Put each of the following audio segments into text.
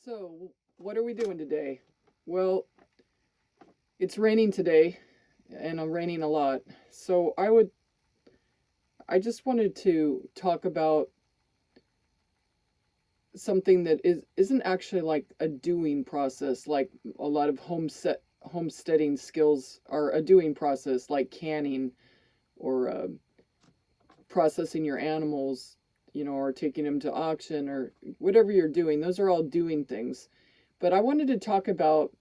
So, what are we doing today? Well, it's raining today, and I'm raining a lot. So, I just wanted to talk about something that isn't actually like a doing process, like a lot of homesteading skills are a doing process, like canning or processing your animals, or taking them to auction or whatever you're doing. Those are all doing things. But I wanted to talk about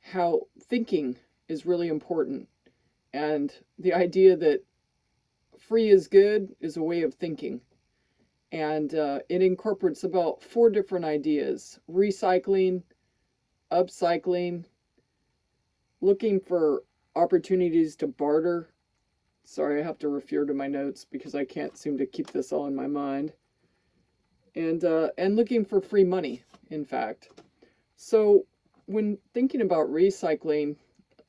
how thinking is really important, and the idea that free is good is a way of thinking. And it incorporates about four different ideas: recycling, upcycling, looking for opportunities to barter. Sorry, I have to refer to my notes because I can't seem to keep this all in my mind. And looking for free money, in fact. So when thinking about recycling,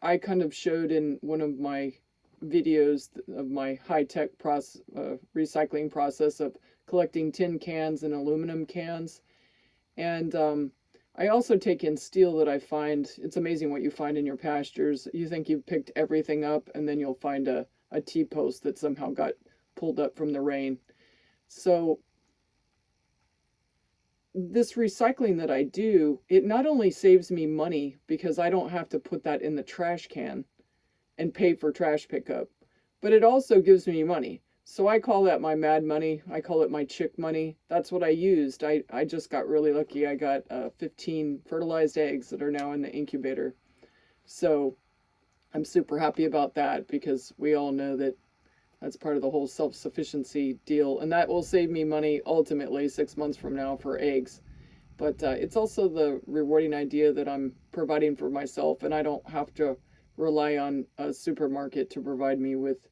I kind of showed in one of my videos of my high-tech recycling process of collecting tin cans and aluminum cans. And I also take in steel that I find. It's amazing what you find in your pastures. You think you've picked everything up, and then you'll find a T-post that somehow got pulled up from the rain. So this recycling that I do, it not only saves me money because I don't have to put that in the trash can and pay for trash pickup, but it also gives me money. So I call that my mad money. I call it my chick money. That's what I used. I just got really lucky. I got 15 fertilized eggs that are now in the incubator. So I'm super happy about that because we all know that that's part of the whole self-sufficiency deal. And that will save me money ultimately 6 months from now for eggs. But it's also the rewarding idea that I'm providing for myself and I don't have to rely on a supermarket to provide me with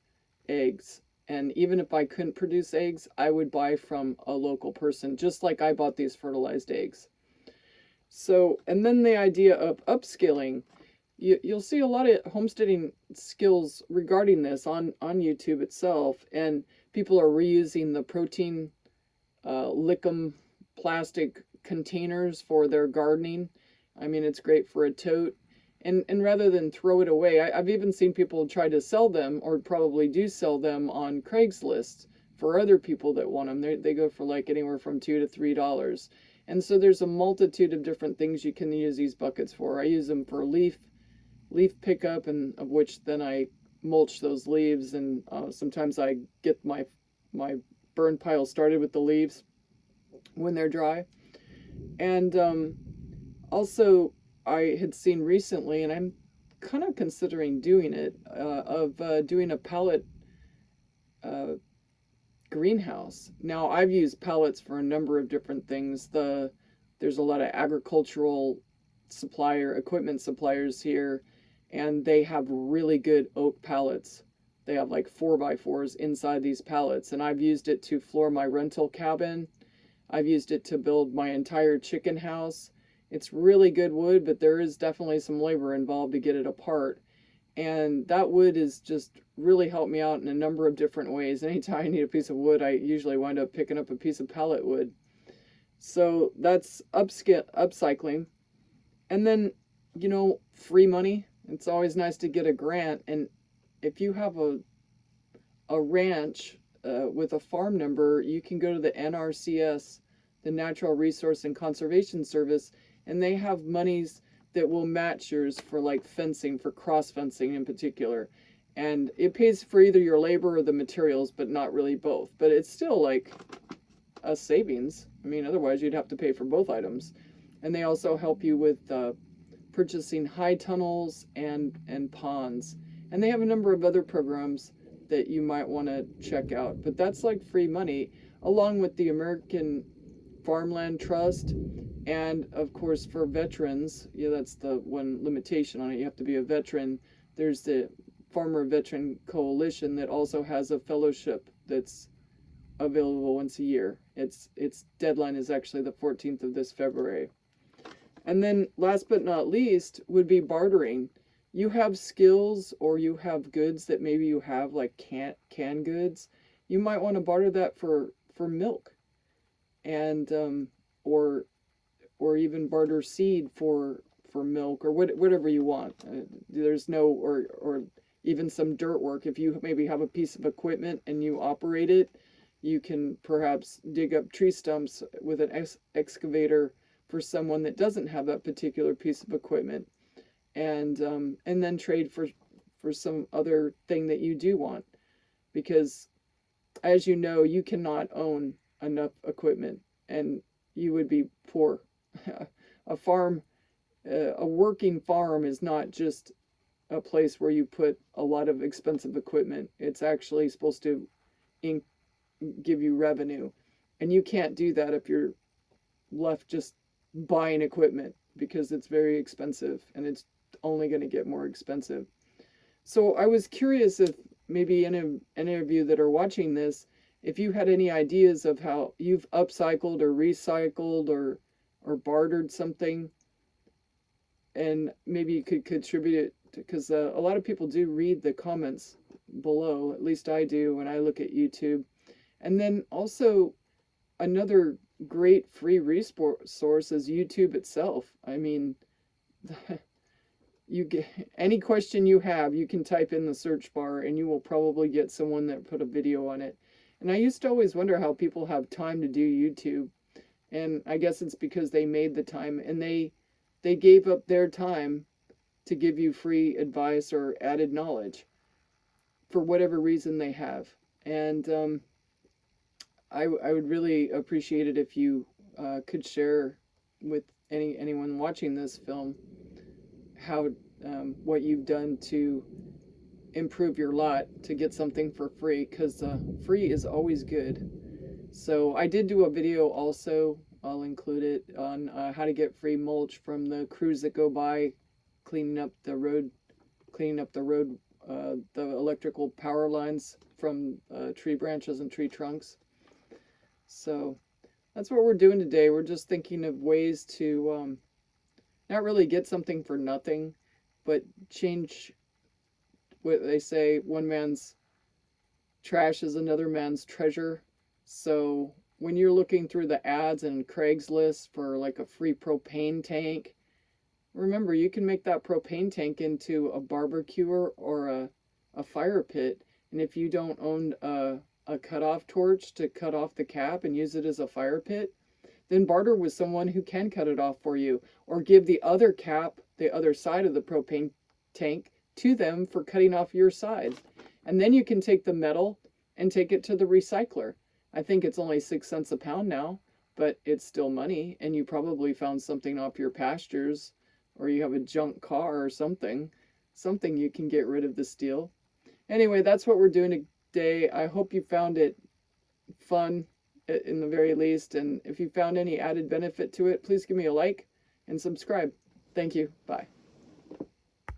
eggs. And even if I couldn't produce eggs, I would buy from a local person, just like I bought these fertilized eggs. So, and then the idea of upskilling. You'll see a lot of homesteading skills regarding this on YouTube itself, and people are reusing the protein lickum plastic containers for their gardening. I mean, it's great for a tote. And rather than throw it away, I've even seen people try to sell them, or probably do sell them on Craigslist for other people that want them. They go for like anywhere from $2 to $3. And so there's a multitude of different things you can use these buckets for. I use them for leaf pickup, and of which then I mulch those leaves, and sometimes I get my burn pile started with the leaves when they're dry. And also I had seen recently, and I'm kind of considering doing it, of doing a pallet uh, greenhouse. Now I've used pallets for a number of different things. There's a lot of agricultural equipment suppliers here, and they have really good oak pallets. They have like 4x4s inside these pallets, and I've used it to floor my rental cabin. I've used it to build my entire chicken house. It's really good wood, but there is definitely some labor involved to get it apart. And that wood has just really helped me out in a number of different ways. Anytime I need a piece of wood, I usually wind up picking up a piece of pallet wood. So that's upcycling. And then, free money. It's always nice to get a grant. And if you have a ranch with a farm number, you can go to the NRCS, the Natural Resource and Conservation Service, and they have monies that will match yours for like fencing, for cross fencing in particular. And it pays for either your labor or the materials, but not really both. But it's still like a savings. I mean, otherwise you'd have to pay for both items. And they also help you with purchasing high tunnels and ponds. And they have a number of other programs that you might want to check out. But that's like free money, along with the American Farmland Trust. And of course, for veterans, yeah, that's the one limitation on it. You have to be a veteran. There's the Farmer Veteran Coalition that also has a fellowship that's available once a year. Its deadline is actually the 14th of this February. And then last but not least would be bartering. You have skills or you have goods that maybe you have, like canned goods. You might want to barter that for milk, and or or even barter seed for milk or whatever you want. There's no or even some dirt work. If you maybe have a piece of equipment and you operate it, you can perhaps dig up tree stumps with an excavator for someone that doesn't have that particular piece of equipment, and then trade for some other thing that you do want, because as you know, you cannot own enough equipment and you would be poor. A farm, a working farm is not just a place where you put a lot of expensive equipment. It's actually supposed to give you revenue. And you can't do that if you're left just buying equipment, because it's very expensive and it's only going to get more expensive. So I was curious if maybe any of you that are watching this, if you had any ideas of how you've upcycled or recycled or bartered something, and maybe you could contribute it, because a lot of people do read the comments below. At least I do when I look at YouTube. And then also another great free resource is YouTube itself. I mean, you get any question you have, you can type in the search bar and you will probably get someone that put a video on it. And I used to always wonder how people have time to do YouTube. And I guess it's because they made the time, and they gave up their time to give you free advice or added knowledge for whatever reason they have. And I would really appreciate it if you could share with anyone watching this film how what you've done to improve your lot to get something for free, because free is always good. So I did do a video also, I'll include it, on how to get free mulch from the crews that go by cleaning up the road, the electrical power lines from tree branches and tree trunks. So that's what we're doing today. We're just thinking of ways to not really get something for nothing, but change what they say, one man's trash is another man's treasure. So when you're looking through the ads and Craigslist for like a free propane tank, remember, you can make that propane tank into a barbecuer or a fire pit. And if you don't own a cutoff torch to cut off the cap and use it as a fire pit, then barter with someone who can cut it off for you, or give the other cap, the other side of the propane tank, to them for cutting off your side. And then you can take the metal and take it to the recycler. I think it's only 6 cents a pound now, but it's still money, and you probably found something off your pastures, or you have a junk car or something you can get rid of the steel. Anyway, that's what we're doing today. I hope you found it fun in the very least, and if you found any added benefit to it, please give me a like and subscribe. Thank you. Bye.